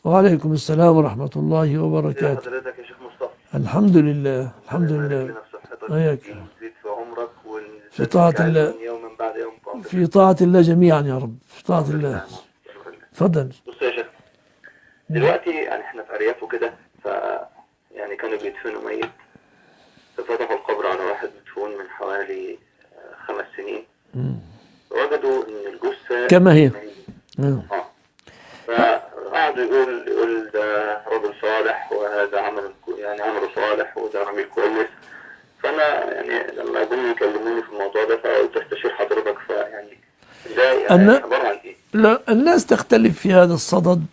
وعليكم السلام ورحمة الله ازي وبركاته. حضرتك يا شيخ مصطفى؟ الحمد لله ربنا الحمد يبارك لله. لنا في صحتك وإياك. ويزيد في عمرك في ونزداد طاعة منك علما الله، يوما بعد يوم بأمر الله. في طاعة الله جميعا يا رب، في طاعة بأمر الله. الله، نعم، بأمر الله. تفضل. بص يا شيخ، دلوقتي يعني احنا في أرياف وكده، ف يعني كانوا بيدفنوا ميت، ففتحوا القبر على واحد مدفون من حوالي 5 سنين، وجدوا إن الجثة كما هي. ميت. نعم. اه فقعدوا يقول ده رجل صالح، وهذا يعني عمله صالح، وده عميل كويس. فانا يعني لما جم يكلموني في الموضوع ده فقلت استشير حضرتك، فيعني ده يعني أن عباره عن ايه؟ لا، الناس تختلف في هذا الصدد،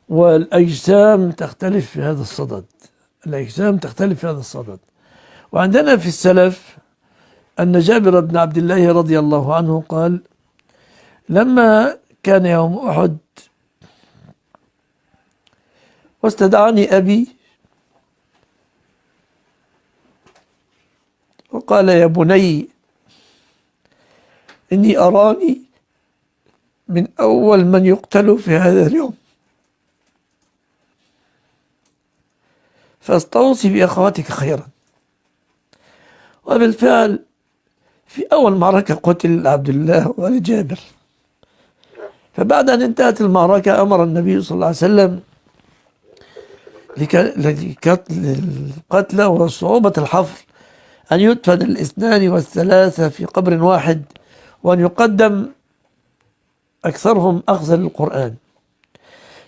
والأجسام تختلف في هذا الصدد. الأجسام تختلف في هذا الصدد. وعندنا في السلف أن جابر بن عبد الله رضي الله عنه قال: لما كان يوم أحد واستدعاني أبي وقال: يا بني، إني أراني من أول من يقتل في هذا اليوم، فاستوصي بأخواتك خيرا. وبالفعل في أول معركة قتل عبد الله وآل جابر. فبعد أن انتهت المعركة أمر النبي صلى الله عليه وسلم لقتل القتلى وصعوبة الحفر أن يدفن الاثنان والثلاثة في قبر واحد، وأن يقدم أكثرهم أخذا للقرآن.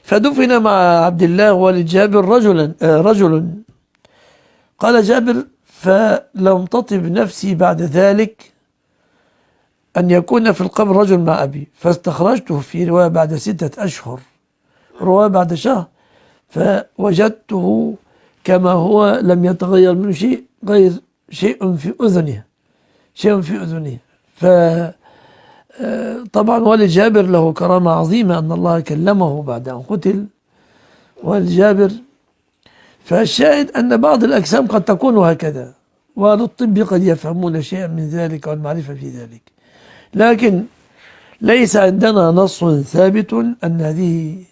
فدفن مع عبد الله ووالد جابر رجل. قال جابر: فلم تطب نفسي بعد ذلك أن يكون في القبر رجل مع أبي، فاستخرجته في رواية بعد 6 أشهر، رواية بعد شهر، فوجدته كما هو، لم يتغير منه شيء غير شيء في أذنه، شيء في أذنه. طبعا والد جابر له كرامة عظيمة، أن الله كلمه بعد أن قتل والد جابر. فالشاهد أن بعض الأجسام قد تكون هكذا، وأهل الطب قد يفهمون شيئا من ذلك والمعرفة في ذلك، لكن ليس عندنا نص ثابت أن هذه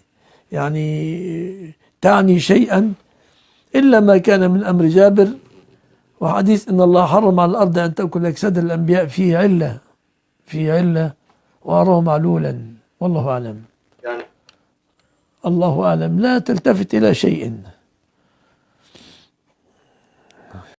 يعني تعني شيئا، إلا ما كان من أمر جابر، وحديث إن الله حرم على الأرض أن تأكل أجساد الأنبياء فيه علة، فيه علة، وأراه معلولا. والله أعلم. يعني الله أعلم. لا تلتفت إلى شيء.